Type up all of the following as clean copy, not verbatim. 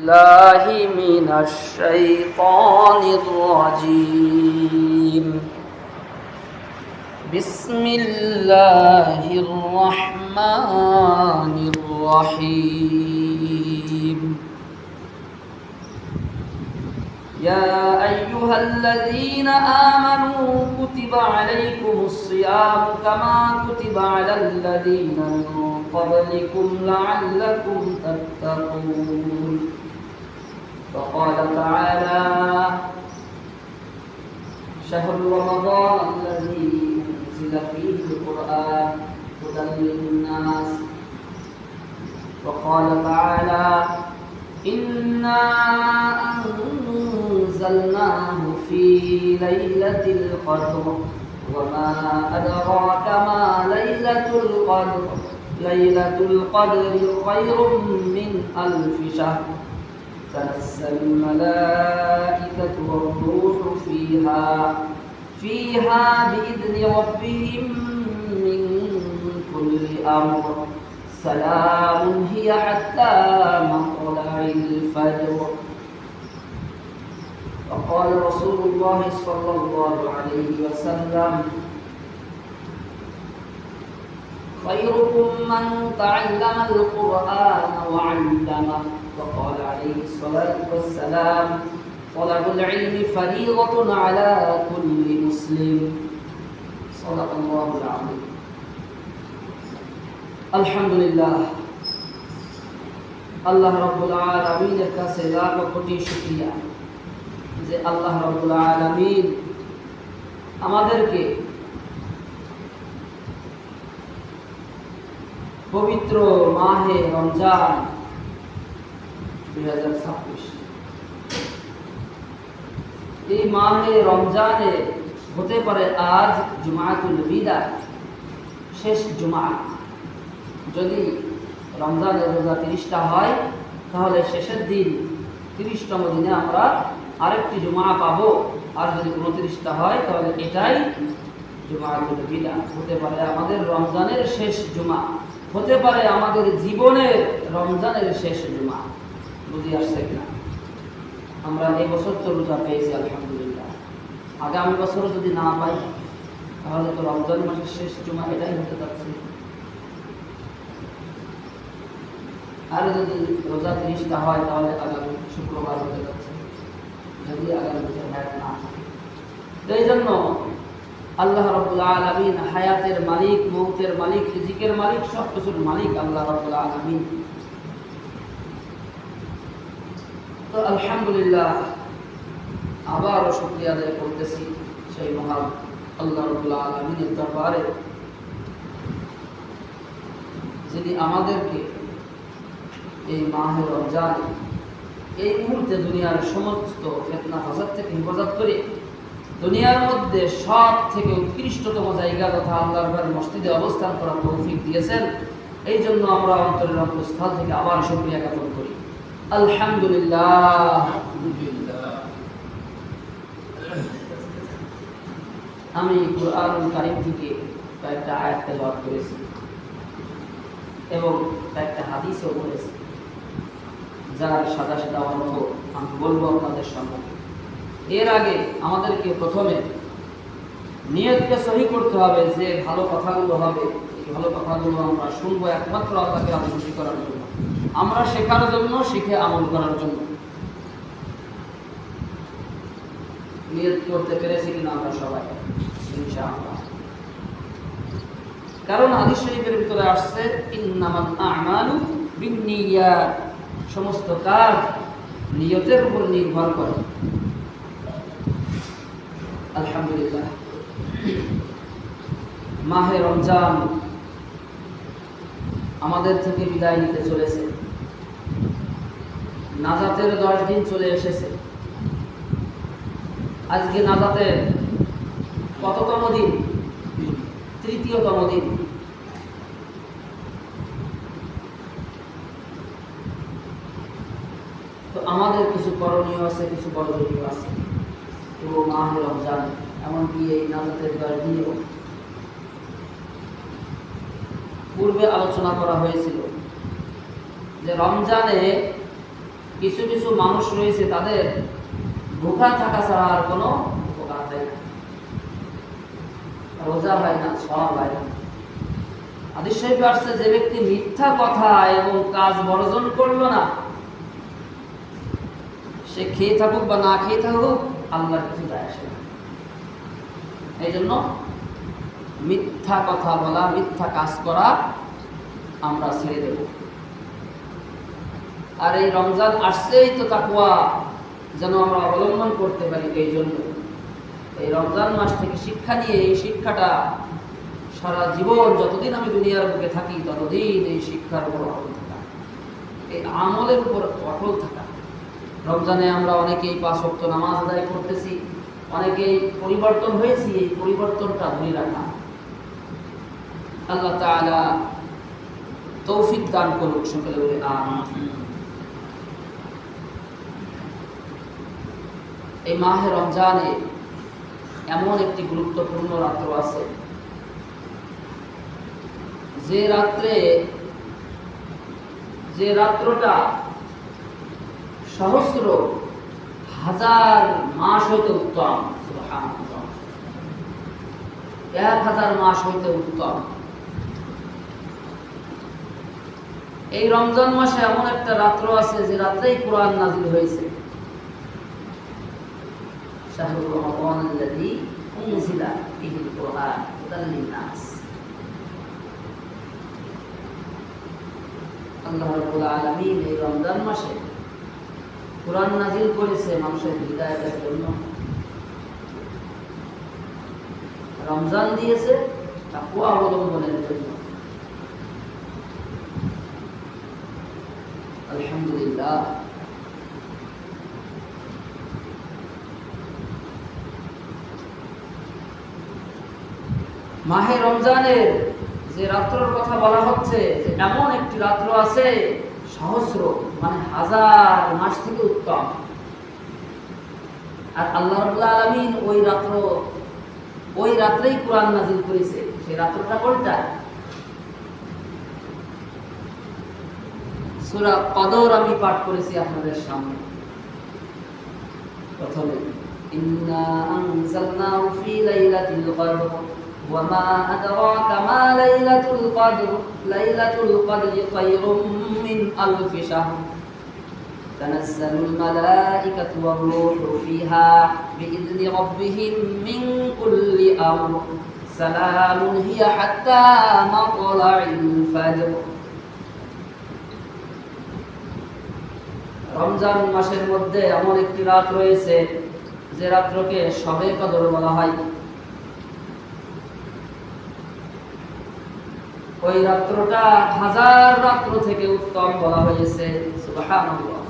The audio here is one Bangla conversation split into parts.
بالله من الشيطان الرجيم. بسم الله الرحمن الرحيم. يا أيها الذين آمنوا كتب عليكم الصيام كما كتب على الذين من قبلكم لعلكم تتقون. وقال تعالى: شهر رمضان الذي أنزل فيه القرآن هدى للناس. وقال تعالى: إنا أنزلناه في ليلة القدر وما أدراك ما ليلة القدر ليلة القدر خير من ألف شهر تنزل الملائكة والروح فيها بإذن ربهم من كل أمر سلام هي حتى مطلع الفجر. وقال رسول الله صلى الله عليه وسلم: خيركم من تعلم القرآن وعلمه. وقال عليه الصلاة والسلام: طلب العلم فريضة على كل مسلم. صدق الله العظيم. আলহামদুলিল্লাহ, আল্লাহ রাব্বুল আলামিনের কাছে লাখ কোটি শুকরিয়া যে আল্লাহ রাব্বুল আলামিন আমাদেরকে পবিত্র মাহে রমজান 2026 এই মাহে রমজানে হতে পারে আজ জুমাতুল বিদা, শেষ জুমা। যদি রমজানের রোজা 30টা হয় তাহলে শেষের দিন 30তম দিনে আমরা আরেকটি জুমা পাবো। আর যদি 29টা হয় তাহলে এটাই জুমাতুল বিদা। হতে পারে আমাদের রমজানের শেষ জুমা, হতে পারে আমাদের জীবনের রমজানের শেষ জুমা। বুঝি আসছে কিনা? আমরা এই বছর তো রোজা পেয়েছি আলহামদুলিল্লাহ। আগামী বছর যদি না পাই তাহলে তো রমজান মাসের শেষ জুমা এটাই হতে যাচ্ছে। আর যদি রোজা 30টা হয় তাহলে আগামী শুক্রবার হতে যাচ্ছে, যদি আগামী বছর হায়াত না থাকে। এই জন্য আল্লাহ রাব্বুল আলামিন হায়াতের মালিক, মৌতের মালিক, রিজিকের মালিক, সব কিছুর মালিক আল্লাহ রাব্বুল আলামিন। তো আলহামদুলিল্লাহ, আবারও শুকরিয়া আদায় করতেছি সেই মহান আল্লাহ রাব্বুল আলামিনের দরবারে, যিনি আমাদেরকে এই মাহে রমজান এই মুহূর্তে দুনিয়ার সমস্ত ফিতনা ফাসাদ থেকে হেফাজত করে দুনিয়ার মধ্যে সব থেকে উৎকৃষ্টতম জায়গা তথা আল্লাহর ঘর মসজিদে অবস্থান করার তৌফিক দিয়েছেন। এই জন্য আমরা অন্তরের অন্তঃস্থল থেকে আবার শুকরিয়া জ্ঞাপন করি। আলহামদুলিল্লাহ। আমি কুরআনুল কারীম থেকে কয়েকটা আয়াত তেলাওয়াত করেছি এবং কয়েকটা হাদিসও পড়েছি, যার সাদা সাদা অর্থ আমি বলবো আপনাদের সম্মুখে। এর আগে আমাদেরকে প্রথমে নিয়তকে সহি করতে হবে যে ভালো কথাগুলো হবে, এই ভালো কথাগুলো আমরা শুনবো একমাত্র আল্লাহকে খুশি করার জন্য, আমরা শেখার জন্য, শিখে আমল করার জন্য। নিয়ত করতে পেরেছি কিনা আমরা সবাই? ইনশাআল্লাহ। কারণ হাদিস শরীফের ভিতরে আসছে ইন্নামাল আ'মালু বিন্নিয়াত, সমস্ত কাজ নিয়তের উপর নির্ভর করে। আলহামদুলিল্লাহ, মাহে রমজান আমাদের থেকে বিদায় নিতে চলেছে। নাজাতের 10 দিন চলে এসেছে। আজকে নাজাতের কততম দিন? 3য়তম দিন। তো আমাদের কিছু করণীয় আছে, কিছু বর্জনীয় আছে। পুরো মাহে রমজান, এমনকি এই নাজাতের 10 দিনেও পূর্বে আলোচনা করা হয়েছিল যে রমজানে কিছু কিছু মানুষ রয়েছে তাদের ভুখা থাকা ছাড়া আর কোনো উপকার হয় না, রোজা হয় না, সওয়াব হয় না। হাদিস শরীফে আসছে, যে ব্যক্তি মিথ্যা কথা এবং কাজ বর্জন করলো না, সে খেয়ে থাকুক বা না খেয়ে থাকুক, আল্লাহর কিছু যায় আসে না। এই জন্য মিথ্যা কথা বলা, মিথ্যা কাজ করা আমরা ছেড়ে দেব। আর এই রমজান আসছেই তো তাকওয়া যেন আমরা অবলম্বন করতে পারি। এই জন্য এই রমজান মাস থেকে শিক্ষা নিয়ে, এই শিক্ষাটা সারা জীবন যতদিন আমি দুনিয়ার বুকে থাকি ততদিন এই শিক্ষার উপর অটল থাকা, এই আমলের উপর অটল থাকা। রমজানে আমরা অনেকেই 5 ওয়াক্ত নামাজ আদায় করতেছি, অনেকেই পরিবর্তন হয়েছি, এই পরিবর্তনটা ধরে রাখা। আল্লাহ তাআলা তৌফিক দান করুক, সকলে বলে আমিন। এই মাহে রমজানে এমন একটি গুরুত্বপূর্ণ রাত্র আছে, যে রাত্রটা সহস্র হাজার মাস হইতে উত্তম। সুবহানাল্লাহ, 1000 মাস হইতে উত্তম। এই রমজান মাসে এমন একটা রাত্র আছে যে রাত্রেই কোরআন নাযিল হয়েছে। শাহরুর রমাদানাল্লাযী উনজিলা ফীহিল কুরআন হুদাল লিন-নাস। আল্লাহ রাব্বুল আলামিন এই রমজান মাসে কোরআন নাযিল করেছে মানুষের হিদায়াতের জন্য। রমজান দিয়েছে তাকওয়া অবলম্বনের জন্য। আলহামদুলিল্লাহ। মাহে রমজানের যে রাত্রের কথা বলা হচ্ছে, যে এমন একটি রাত্র আছে সহস্র মানে 1000 মাস থেকে উত্তম। আর আল্লাহ রাব্বুল আলামিন ওই রাত্রেই কোরআন নাযিল করেছে। সেই রাত্রটা কোনটা? সূরা কদর আমি পাঠ করেছি আপনাদের সামনে। প্রথমে ইন্না আনজালনাহু ফি লাইলাতিল কদর ওয়া মা আদরাকা মা লাইলাতুল কদর লাইলাতুল কদরি খায়রুম মিন আলফি শাহর তানাজ্জালুল মালাইকাতু ওয়ার রূহু ফিহা বিইذনি রাব্বিহিম মিন কুল্লি আমর সালামুন হিয়া হাত্তা মাতলাইল ফাজর। রমজান মাসের মধ্যে এমন একটি রাত রয়েছে যে রাত্রকে শবে কদর বলা হয়। ওই রাত্রটা 1000 রাত্র থেকে উত্তম বলা হয়েছে। সুবহানাল্লাহ।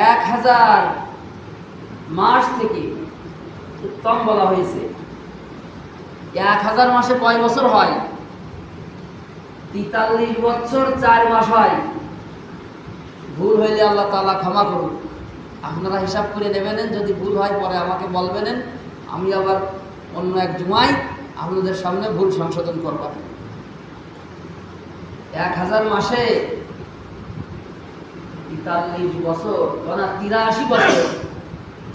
এক 1000 মাস থেকে উত্তম বলা হয়েছে। 1000 মাসে কয় বছর হয়? 43 বছর 4 মাস হয়। ভুল হইলে আল্লাহ তাআলা ক্ষমা করুন। আপনারা হিসাব করে নেবেন, যদি ভুল হয় পরে আমাকে বলবেন, আমি আবার অন্য এক জুমায় আপনাদের সামনে ভুল সংশোধন করব। 1000 মাসে 43 বছর না 83 বছর,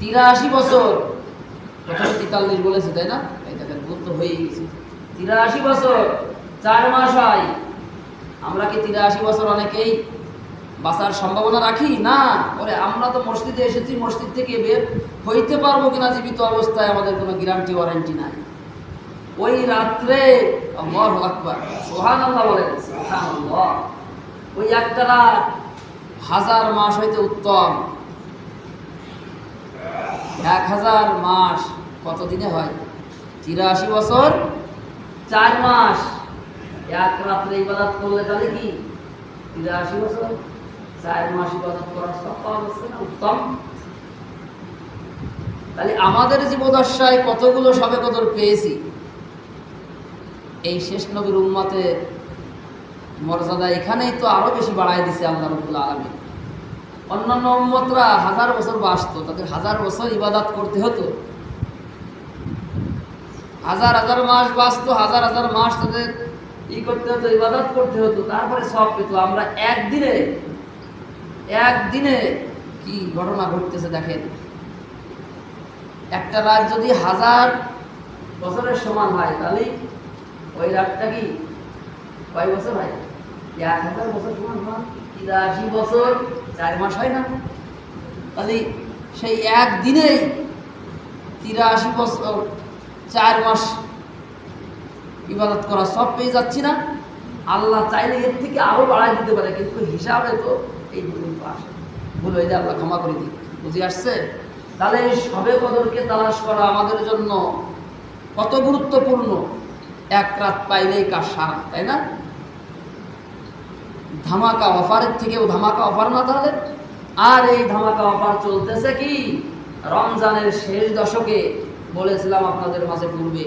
83 বছর। প্রথমে 43 বলেছে তাই না? এই দেখেন ভুল তো হয়ে গেছে। 83 বছর 4 মাস হয়। আমরা কি 83 বছর অনেকেই বাঁচার সম্ভাবনা রাখি? না। ওরে আমরা তো মসজিদে এসেছি, মসজিদ থেকে বের হইতে পারবো কিনা জীবিত অবস্থায় আমাদের কোনো গ্যারান্টি ওয়ারেন্টি নাই। ওই রাত্রে আল্লাহু আকবার, সুবহানাল্লাহ বলেন, সুবহানাল্লাহ। ওই একটা রাত 1000 মাস হইতে উত্তম। 1000 মাস কত দিনে হয়? 83 বছর 4 মাস। এক রাত্রে ইবাদত করলে তাহলে কি 83 বছর 4 মাস ইবাদত করার সওয়াব আছে না? উত্তম। তাহলে আমাদের জীবদ্দশায় কতগুলো শবে কদর পেয়েছি। এই শেষ নবীর উম্মতের মর্যাদা এখানেই তো আরো বেশি বাড়ায় দিছে আল্লাহ রাব্বুল আলামিন। অন্যান্য উম্মতরা 1000 বছর বাঁচত, তাদের 1000 বছর ইবাদত করতে হতো। 1000 মাস বাঁচত, 1000 মাস তাদের করতে হতো, ইবাদত করতে হতো, তারপরে সব পেত। আমরা একদিনে কি ঘটনা ঘটতেছে দেখেন। একটা রাত যদি 1000 বছরের সমান হয়, তাহলে ওই রাতটা কি কয় বছর হয়? 1000 বছর সমান হয় 83 বছর 4 মাস হয় না? তাহলে সেই একদিনেই 83 বছর 4 মাস ইবাদত করা সব পেয়ে যাচ্ছি না? আল্লাহ চাইলে এর থেকে আরো বাড়াই দিতে পারে, কিন্তু হিসাবে তো এই পর্যন্ত আসে। ভুল হয়ে যায়, আল্লাহ ক্ষমা করে দিই। বুঝে আসছে? তাহলে এই শবে কদরকে তালাশ করা আমাদের জন্য কত গুরুত্বপূর্ণ। এক রাত পাইলেই কাজ সারা, তাই না? ধামাকা অফারের থেকেও ধামাকা অফার না তাহলে? আর এই ধামাকা অফার চলতেছে কি রমজানের শেষ দশকে। বলেছিলাম আপনাদের মাঝে পূর্বে,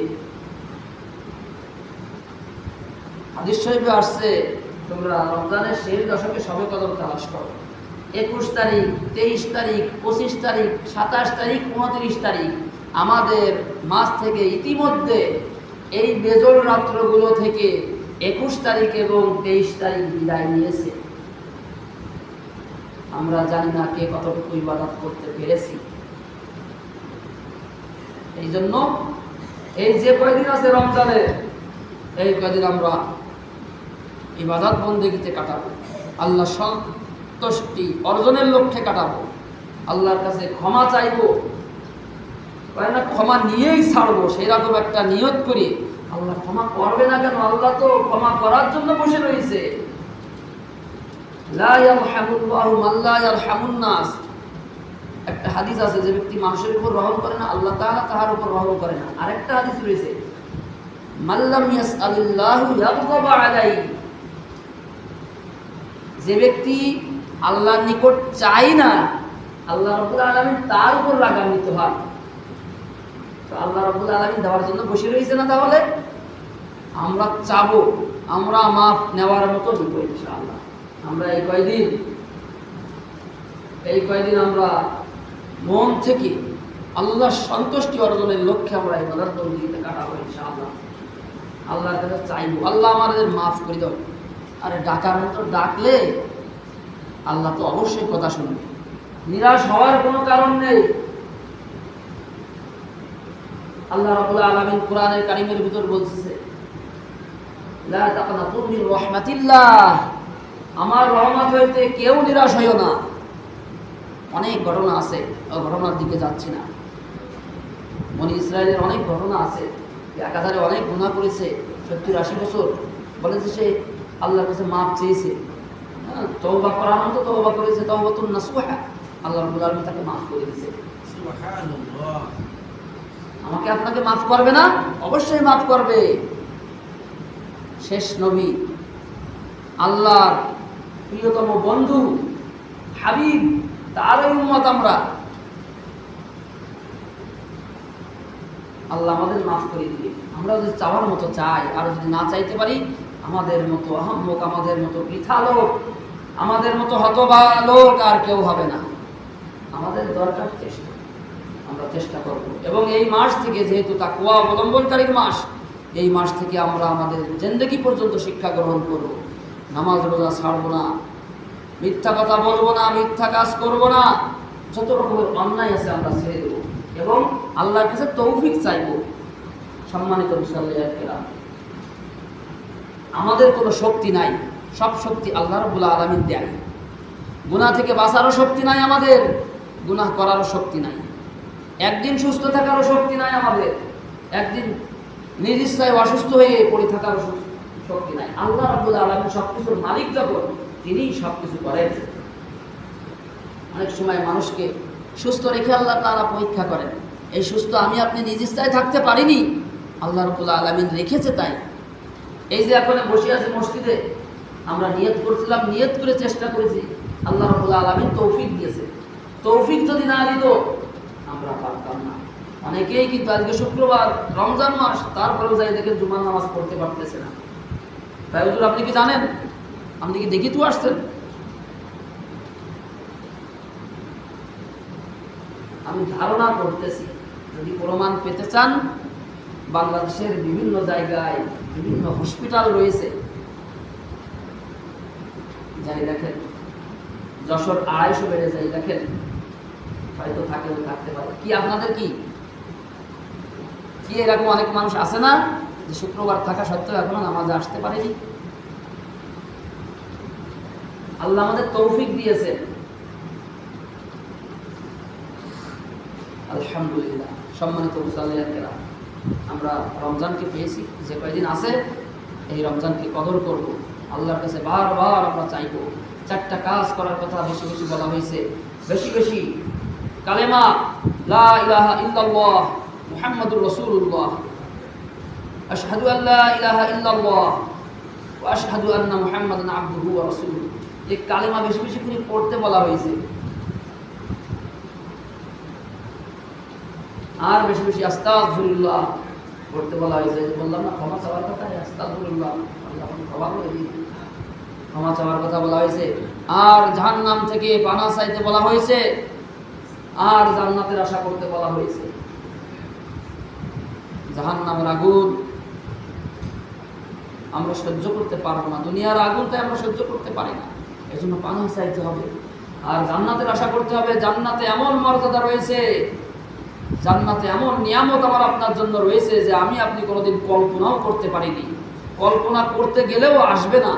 হাদিস শরীফে আসছে, তোমরা রমজানের শেষ দশকে শবে কদর তালাশ করো। 21 তারিখ, 23 তারিখ, 25 তারিখ, 27 তারিখ, 29 তারিখ আমাদের মাস থেকে ইতিমধ্যে এই বেজোড় রাত্রগুলো থেকে 21 তারিখ এবং 23 তারিখ বিদায় নিয়েছে। আমরা জানি না কে কতটুকু ইবাদত করতে পেরেছি। এই জন্য এই যে কয়দিন আছে রমজানে, এই কয়দিন আমরা ইবাদত বন্দেগীতে কাটাবো, আল্লাহ সন্তুষ্টি অর্জনের লক্ষ্যে কাটাবো, আল্লাহর কাছে ক্ষমা চাইবো, না ক্ষমা নিয়েই ছাড়বো, সেরকম একটা নিয়ত করি। আল্লাহ ক্ষমা করবে না কেন? আল্লাহ তো ক্ষমা করার জন্য বসে রয়েছে। লা ইয়ারহামুল্লাহু মান লা ইয়ারহামুন নাস। একটা হাদিস আছে, যে ব্যক্তি মানুষের উপর রহম করে না, আল্লাহ তাআলা তাহার উপর রহম করে না। আরেকটা হাদিস রয়েছে, মাল্লাম ইয়াসআলিল্লাহু ইয়াগদাব আলাইহি। যে ব্যক্তি আল্লাহর নিকট চাই না, আল্লাহ রাব্বুল আলামিন তার উপর রাগান্বিত হয়। তো আল্লাহ রাব্বুল আলামিন দেওয়ার জন্য বসে রয়েছে না? তাহলে আমরা চাবো, আমরা মাফ নেওয়ার মতো দিব ইনশাআল্লাহ। আমরা এই কয়দিন আমরা মন থেকে আল্লাহর সন্তুষ্টি অর্জনের লক্ষ্যে আমরা ইবাদত বন্দেগীতে কাটাবো ইনশাআল্লাহ। আল্লাহর কাছে চাইবো, আল্লাহ আমাদের মাফ করে দাও। আরে ডাকার মতো ডাকলে আল্লাহ তো অবশ্যই কথা শুনবে, নিরাশ হওয়ার কোনো কারণ নেই। আল্লাহ রাব্বুল আলামিন কোরআনের কারীমের ভিতর বলতেছে, লা তাকনাতু মির রাহমাতিল্লাহ, আমার রহমত হইতে কেউ নিরাশ হইও না। অনেক ঘটনা আছে, ওই ঘটনার দিকে যাচ্ছি না। বনি ইসরায়েলের অনেক ঘটনা আছে, একাধারে অনেক গুনাহ করেছে, 70-80 বছর বলেছে সে আল্লাহর কাছে মাপ চেয়েছে, তওবা করার মতো তওবা করেছে, তাওবাতুন নাসুহা, আল্লাহ রাব্বুল আলামিন তাকে মাফ করে দিয়েছে। সুবহানাল্লাহ। আমাকে আপনাকে মাফ করবে না? অবশ্যই মাফ করবে। শেষ নবী, আল্লাহর প্রিয়তম বন্ধু, হাবিব, তারই উম্মত আমরা। আল্লাহ আমাদের মাফ করে দিবে। আমরা যদি চাওয়ার মতো চাই, আর যদি না চাইতে পারি, আমাদের মতো আহম্মক, আমাদের মতো বৃথা লোক, আমাদের মতো হতবা লোক আর কেউ হবে না। আমাদের দরকার চেষ্টা, আমরা চেষ্টা করব। এবং এই মাস থেকে, যেহেতু তাকওয়া অবলম্বনকারীর মাস, এই মাস থেকে আমরা আমাদের জিন্দেগি পর্যন্ত শিক্ষা গ্রহণ করব। নামাজ রোজা ছাড়বো না, মিথ্যা কথা বলবো না, মিথ্যা কাজ করবো না, যত রকমের অন্যায় আছে আমরা ছেড়ে দেবো এবং আল্লাহর কাছে তৌফিক চাইবো। সম্মানিত মুসল্লিরা, আমাদের কোনো শক্তি নাই, সব শক্তি আল্লাহ রাব্বুল আলামিন দেয়। গুনাহ থেকে বাঁচারও শক্তি নাই আমাদের, গুনাহ করারও শক্তি নাই, একদিন সুস্থ থাকারও শক্তি নাই আমাদের, একদিন নিজ ইচ্ছায় অসুস্থ হয়ে পড়ে থাকারও শক্তি নাই। আল্লাহ রাব্বুল আলামিন সবকিছুর মালিক যখন, তিনিই সবকিছু করেন। অনেক সময় মানুষকে সুস্থ রেখে আল্লাহ তাআলা পরীক্ষা করেন। এই সুস্থ আমি আপনি নিজ ইচ্ছায় থাকতে পারিনি, আল্লাহ রাব্বুল আলামিন রেখেছে তাই। এই যে এখন বসে আছি মসজিদে, আমরা নিয়ত করছিলাম, নিয়ত করে চেষ্টা করেছি, আল্লাহ রাব্বুল আলামিন তৌফিক দিয়েছে। তৌফিক যদি না দিত আমরা পারতাম না। অনেকেই কিন্তু আজকে শুক্রবার, রমজান মাস, তারপরেও যাই দেখেন জুমার নামাজ পড়তে পারতেছে না। তাই হুজুর আপনি কি জানেন? আপনি কি দেখি তো আসছেন? আমি ধারণা করতেছি, যদি প্রমাণ পেতে চান বাংলাদেশের বিভিন্ন জায়গায় বিভিন্ন হসপিটাল রয়েছে, যাই দেখেন যশোর 250 বেড়ে যাই দেখেন, হয়তো থাকতে পারে। কি আপনাদের কি এরকম অনেক মানুষ আছে না যে শুক্রবার থাকা সত্ত্বেও এখনো নামাজে আসতে পারেনি? আল্লাহ আমাদের তৌফিক দিয়েছে, আলহামদুলিল্লাহ। সম্মানিত মুসল্লিরা, আমরা রমজানকে পেয়েছি, যে কয়দিন আছে এই রমজানকে কদর করব, আল্লাহর কাছে বারবার আমরা চাইব। 4টা কাজ করার কথা বেশি বেশি বলা হয়েছে, বেশি বেশি কালেমা লা ইলাহা ইল্লাল্লাহ মুহাম্মাদুর রাসূলুল্লাহ, আশহাদু আল্লা ইলাহা ইল্লাল্লাহ ওয়া আশহাদু আন্না মুহাম্মাদান আবদুহু ওয়া রাসূলুহু, এই কালেমা বেশি বেশি করে পড়তে বলা হয়েছে। আর বেশি বেশি আস্তাগফিরুল্লাহ পড়তে বলা হয়েছে। বললাম না ক্ষমা চাওয়ার কথা, আস্তাগফিরুল্লাহ, আল্লাহ ক্ষমা করে দিন, ক্ষমা চাওয়ার কথা বলা হয়েছে। আর জাহান্নাম থেকে পানাহ চাইতে বলা হয়েছে, আর জান্নাতের আশা করতে বলা হয়েছে। জাহান্নামের আগুন আমরা সহ্য করতে পারবো না, দুনিয়ার আগুনটাই আমরা সহ্য করতে পারি না, এজন্য পানাহ চাইতে হবে। আর জান্নাতের আশা করতে হবে, জান্নাতে এমন মর্যাদা রয়েছে, জান্নাতে এমন নিয়ামত আমার আপনার জন্য রয়েছে যে আমি আপনি কোনোদিন কল্পনাও করতে পারিনি, কল্পনা করতে গেলেও আসবে না।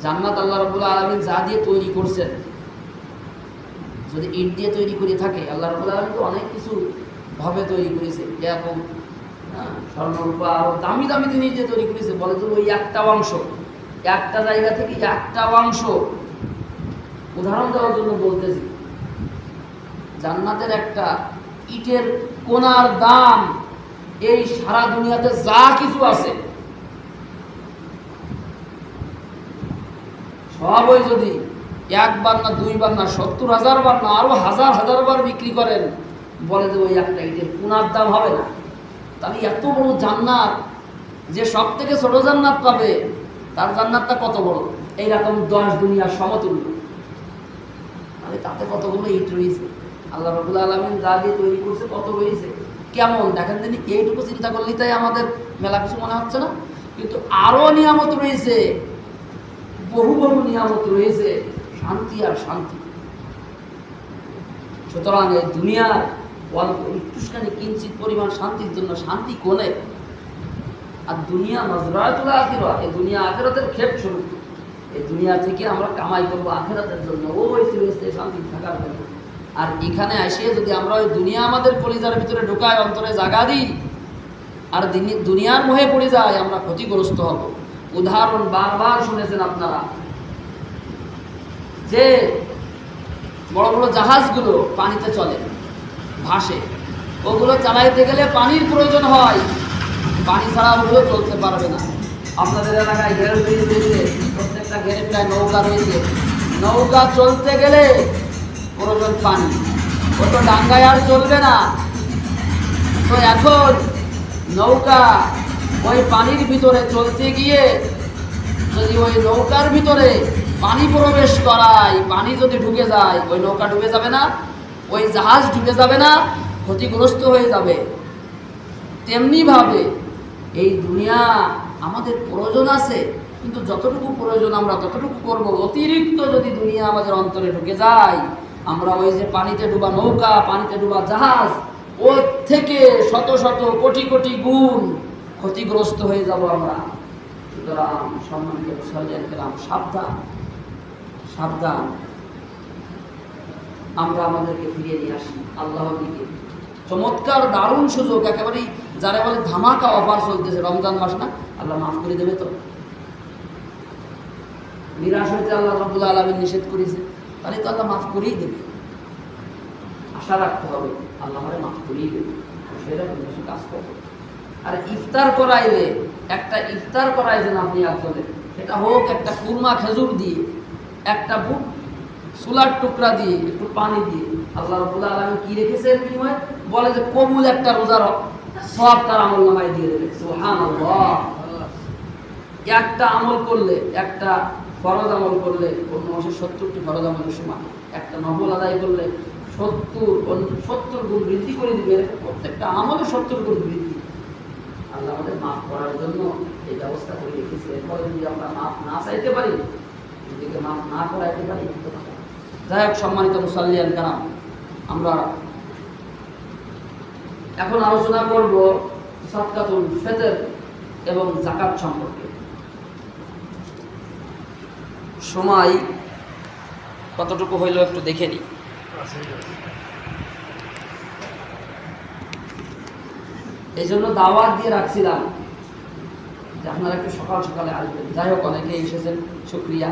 জান্নাত আল্লাহ রাব্বুল আলামিন যা দিয়ে তৈরি করছেন, যদি ইট দিয়ে তৈরি করে থাকে, আল্লাহ রাব্বুল আলামিন তো অনেক কিছু ভাবে তৈরি করেছে, এরকম স্বর্ণ রূপা আরো দামি দামি জিনিস দিয়ে তৈরি করেছে। বলে তো ওই একটা অংশ, একটা জায়গা থেকে একটা অংশ, উদাহরণ দেওয়ার জন্য বলতেছি, জান্নাতের একটা ইটের কোনার দাম এই সারা দুনিয়াতে যা কিছু আছে সবই যদি একবার না দুইবার না 70,000 বার না আরো হাজার হাজার বার বিক্রি করেন, বলে যে ওই একটা ইটের কোনার দাম হবে না। তাহলে এত বড় জান্নাত, যে সব থেকে ছোট জান্নাত পাবে তার জান্নাতটা কত বড়, এইরকম 10 দুনিয়ার সমতুল্য। তাতে কতগুলো ইট রয়েছে, আল্লাহ রাব্বুল আলামিন যা দিয়ে তৈরি করছে কত রয়েছে, কেমন দেখেন তিনি। এইটুকু চিন্তা করলেই তাই আমাদের মেলা কিছু মনে হচ্ছে না, কিন্তু আরো নিয়ামত রয়েছে, বহু বহু নিয়ামত রয়েছে, শান্তি আর শান্তি। সুতরাং এই দুনিয়ার অল্প একটুখানি কিঞ্চিত পরিমাণ শান্তির জন্য শান্তি কোনে, আর দুনিয়া মাজরাতুল আখিরাহ, এই দুনিয়া আখিরাতের ক্ষেত স্বরূপ। এই দুনিয়া থেকে আমরা কামাই করবো আখিরাতের জন্য, ওই সিরিজে শান্তি থাকার জন্য। আর এখানে এসে যদি আমরা ওই দুনিয়া আমাদের কলিজার ভিতরে ঢোকায়, অন্তরে জায়গা দিই, আর দুনিয়ার মোহে পড়ে যায়, আমরা ক্ষতিগ্রস্ত হব। উদাহরণ বারবার শুনেছেন আপনারা, যে বড় বড় জাহাজগুলো পানিতে চলে, ভাসে, ওগুলো চালাইতে গেলে পানির প্রয়োজন হয়, পানি ছাড়া ওগুলো চলতে পারবে না। আপনাদের এলাকায় ঘেরে রয়েছে, প্রত্যেকটা ঘেরে প্রায় নৌকা রয়েছে, নৌকা চলতে গেলে প্রয়োজন পানি, ও তো ডাঙ্গায় আর চলবে না। তো এখন নৌকা ওই পানির ভিতরে চলতে গিয়ে যদি ওই নৌকার ভিতরে পানি প্রবেশ করায়, পানি যদি ঢুকে যায়, ওই নৌকা ডুবে যাবে না, ওই জাহাজ ডুবে যাবে না, ক্ষতিগ্রস্ত হয়ে যাবে। তেমনি ভাবে এই দুনিয়া আমাদের প্রয়োজন আছে, কিন্তু যতটুকু প্রয়োজন আমরা ততটুকু করব। অতিরিক্ত যদি দুনিয়া আমাদের অন্তরে ঢুকে যায়, আমরা ওই যে পানিতে ডুবা নৌকা, পানিতে ডুবা জাহাজ, ওর থেকে শত শত কোটি কোটি গুণ ক্ষতিগ্রস্ত হয়ে যাব আমরা। সুতরাং সম্মানিত মুসল্লিয়ান কেরাম, সাবধান সাবধান, আমরা আমাদেরকে ফিরিয়ে নিয়ে আসি আল্লাহর দিকে। চমৎকার দারুণ সুযোগ, একেবারেই যারা বলে ধামাকা অফার চলতেছে, রমজান মাস না, আল্লাহ মাফ করে দেবে তো। নিরাশ হইতে আল্লাহ রাব্বুল আলামিন নিষেধ করেছে, তাহলে তো আল্লাহ মাফ করেই দেবে। আশা রাখতে হবে আল্লাহ আমারে মাফ করেই দেবে, সেরকম কিছু কাজ করবে। আর ইফতার করাইলে, একটা ইফতার করাইছেন আপনি একজনের, সেটা হোক একটা কুরমা খেজুর দিয়ে, একটা বুট সুলার টুকরা দিয়ে, একটু পানি দিয়ে, আল্লাহ রাব্বুল আলামিন কি রেখেছেন বিনিময়ে, বলে যে কবুল একটা রোজার সওয়াব তার আমলনামায় দিয়ে দেবে। সুবহানাল্লাহ। একটা আমল করলে, একটা ফরজ আমল করলে, অন্য মাসে 70টি ফরজ আমলের সমান, একটা নফল আদায় করলে 70 গুণ বৃদ্ধি করে দিবে। প্রত্যেকটা আমলে 70 গুণ বৃদ্ধি আল্লাহ আমাদের মাফ করার জন্য এই ব্যবস্থা করে রেখেছে। এরপরে যদি আমরা মাফ না চাইতে পারি, যদি মাফ না করাইতে পারি, যাই হোক সম্মানিত মুসাল্লিয়ান কারাম, আমরা এখন আলোচনা করব সাদকাতুল ফিতর এবং যাকাত সম্পর্কে। সময় কতটুকু হইল একটু দেখে নিই। এই জন্য দাওয়াত দিয়ে রাখছিলাম যে আপনারা একটু সকাল সকালে আসবেন। যাই হোক অনেকে এসেছেন, শুকরিয়া।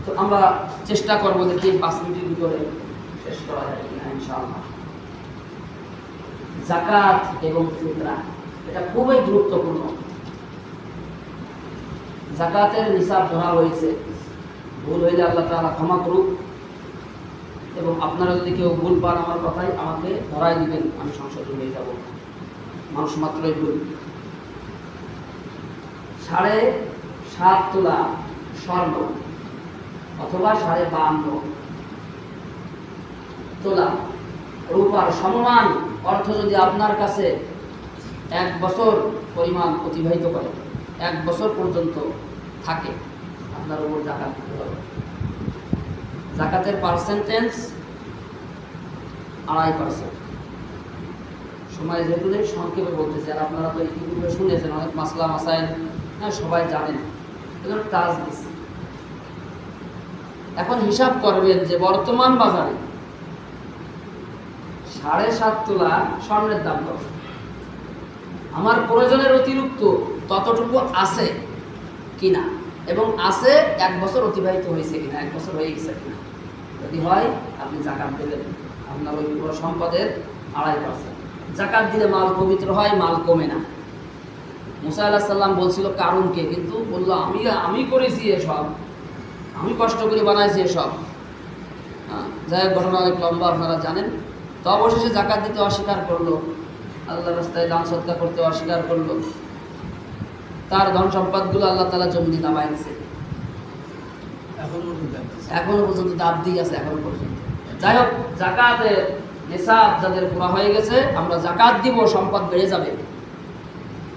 তো আমরা চেষ্টা করবো দেখি 5 মিনিটের ভিতরে শেষ করা যায় কিনা ইনশাআল্লাহ। যাকাত এবং ফিতরা এটা খুবই গুরুত্বপূর্ণ। যাকাতের নিসাব ধরা হয়েছে, ভুল হইলে আল্লাহ তাআলা ক্ষমা করুক, এবং আপনারা যদি কেউ ভুল পান আমার কথাই আমাকে ধরাই দিবেন, আমি সংশোধন হয়ে যাব। মানুষ মাত্রই ভুল। 7.5 তোলা স্বর্ণ অথবা 52.5 তোলা রূপার সমমান অর্থ যদি আপনার কাছে 1 বছর পরিমাণ অতিবাহিত করে, 1 বছর পর্যন্ত থাকে, আপনার উপর যাকাত দিতে হবে। যাকাতের পার্সেন্টেজ 2.5%। সময় যেহেতু সংক্ষেপে বলতেছি, আর আপনারা তো ইতিপূর্বে শুনেছেন অনেক মাসলা মাসাইল, হ্যাঁ সবাই জানেন, এজন্য টাচ দিচ্ছি। এখন হিসাব করবেন যে বর্তমান বাজারে 7.5 তোলা স্বর্ণের দাম কত। আমার প্রয়োজনের অতিরিক্ত ততটুকু আছে কিনা, এবং আছে 1 বছর অতিবাহিত হয়েছে কিনা, 1 বছর হয়ে গেছে কিনা। যদি হয় আপনি যাকাত দেবেন আপনার ওই পুরো সম্পদের 2.5%। যাকাত দিলে মাল পবিত্র হয়, মাল কমে না। মুসা আলাইহিস সালাম বলছিল কারুনকে, কিন্তু বললো আমি করেছি এসব, আমি কষ্ট করে বানাইছি এসব। যাই হোক ঘটনা অনেক লম্বা, আপনারা জানেন। তো অবশেষে যাকাত দিতে অস্বীকার করলো, আল্লাহর রাস্তায় দান সদকা করতে অস্বীকার করলো। তার ধন সম্পদগুলো আল্লাহ তাআলা জমিনে নামায় দিয়েছে, এখনো পর্যন্ত দাব দিয়ে আছে এখনো পর্যন্ত। যাই হোক যাকাতের নিসাব যাদের পুরা হয়ে গেছে, আমরা যাকাত দিব, সম্পদ বেড়ে যাবে,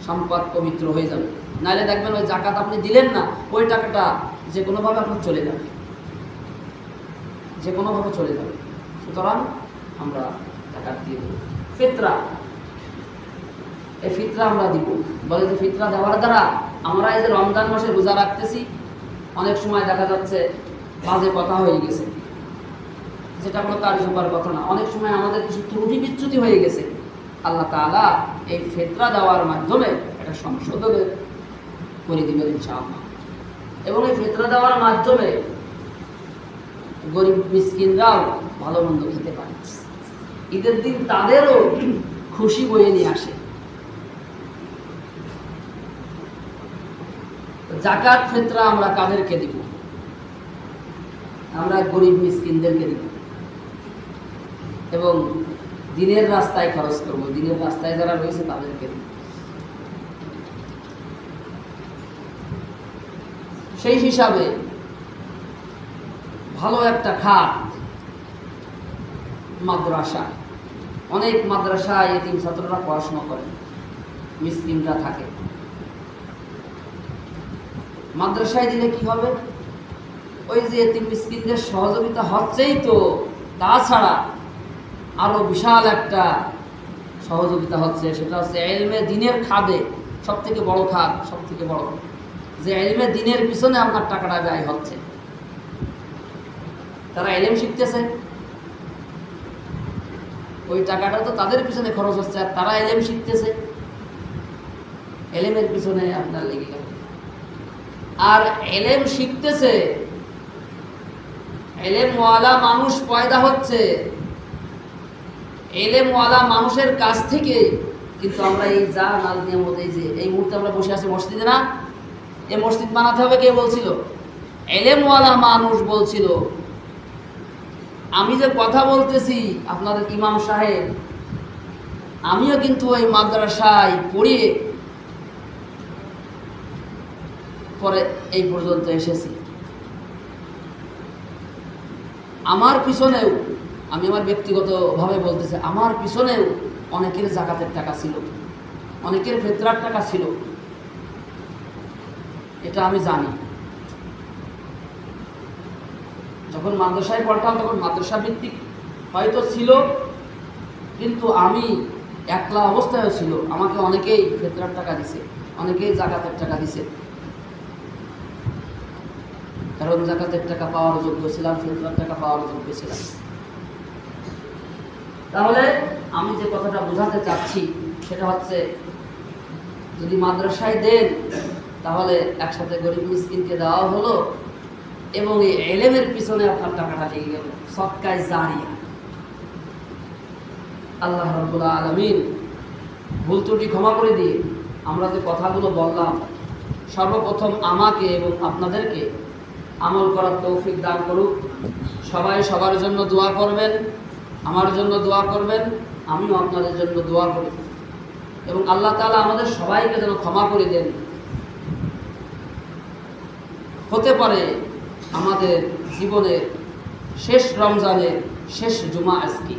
সম্পদ পবিত্র হয়ে যাবে। নাইলে দেখবেন ওই যাকাত আপনি দিলেন না, ওই টাকাটা যে কোনোভাবে আপনার চলে যাবে, যে কোনোভাবে চলে যাবে। সুতরাং আমরা যাকাত দিয়ে দেব। ফিতরা, এই ফিতরা আমরা দিব। বলে যে ফিতরা দেওয়ার দ্বারা আমরা এই যে রমজান মাসে রোজা রাখতেছি, অনেক সময় দেখা যাচ্ছে বাজে কথা হয়ে গেছে, যেটা কোনো কার্যকর কথা না। অনেক সময় আমাদের কিছু ত্রুটি বিচ্যুতি হয়ে গেছে, আল্লাহ তাআলা এই ফিতরা দেওয়ার মাধ্যমে এটা সংশোধন করে দিবেন ইনশাআল্লাহ। এবং এই ফিতরা দেওয়ার মাধ্যমে গরিব মিসকিনরাও ভালো মন্দ খেতে পারে, ঈদের দিন তাদেরও খুশি বয়ে নিয়ে আসে। যাকাত ফিতরা আমরা কাদেরকে দিব? আমরা গরিব মিসকিনদেরকে দিব, এবং দিনের রাস্তায় খরচ করব, দিনের রাস্তায় যারা রয়েছে তাদেরকে দিব। সেই হিসাবে ভালো একটা খাত মাদ্রাসা, অনেক মাদ্রাসায় এতিম ছাত্ররা পড়াশোনা করে, মিসকিনরা থাকে। মাদ্রাসায় দিলে কি হবে? ওই যে এতিম মিসকিনদের সহযোগিতা হচ্ছেই তো, তাছাড়া আরো বিশাল একটা সহযোগিতা হচ্ছে, সেটা হচ্ছে ইলমে দ্বীনের খাদে। সব থেকে বড় খাত, সব থেকে বড় যে ইলমে দ্বীনের পিছনে আপনার টাকাটা ব্যয় হচ্ছে। তারা ইলম শিখতেছে, ওই টাকাটা তো তাদের পিছনে খরচ হচ্ছে, আর তারা ইলম শিখতেছে, ইলমের পিছনে আপনার লেগে গেল। আর ইলম শিখতেছে, ইলমওয়ালা মানুষ পয়দা হচ্ছে, ইলমওয়ালা মানুষের কাছ থেকে। কিন্তু আমরা এই যা নাজ নিয়ামত, এই যে এই মুহূর্তে আমরা বসে আছি মসজিদে না, এই মসজিদ বানাতে হবে কে বলছিল? ইলমওয়ালা মানুষ বলছিল। আমি যে কথা বলতেছি আপনাদের ইমাম সাহেব, আমিও কিন্তু ওই মাদ্রাসায় পড়িয়ে পরে এই পর্যন্ত এসেছি। আমার পিছনেও আমি আমার ব্যক্তিগতভাবে বলতেছি, আমার পিছনেও অনেকের জাকাতের টাকা ছিল, অনেকের ফিতরার টাকা ছিল, এটা আমি জানি। যখন মাদ্রাসায় পড়তাম তখন মাদ্রাসা ভিত্তিক হয়তো ছিল, কিন্তু আমি একলা অবস্থায়ও ছিল, আমাকে অনেকেই ফিতরার টাকা দিছে, অনেকেই জাকাতের টাকা দিছে, কারণ জাকাতের টাকা পাওয়ার যোগ্য ছিলাম, ফিতরার টাকা পাওয়ার যোগ্য ছিলাম। তাহলে আমি যে কথাটা বোঝাতে চাচ্ছি সেটা হচ্ছে, যদি মাদ্রাসায় দেন তাহলে একসাথে গরিব মিসকিনকে দেওয়া হলো এবং এই ইলমের পিছনে আপনার টাকাটা লেগে গেল, সদকায়ে জারিয়া। আল্লাহ রাব্বুল আলামিন ভুল ত্রুটি ক্ষমা করে দিয়ে আমরা যে কথাগুলো বললাম, সর্বপ্রথম আমাকে এবং আপনাদেরকে আমল করার তৌফিক দান করুক। সবাই সবার জন্য দোয়া করবেন, আমার জন্য দোয়া করবেন, আমিও আপনাদের জন্য দোয়া করি, এবং আল্লাহ তাআলা আমাদের সবাইকে যেন ক্ষমা করে দেন। হতে পারে আমাদের জীবনের শেষ রমজানের শেষ জুমা আজকে।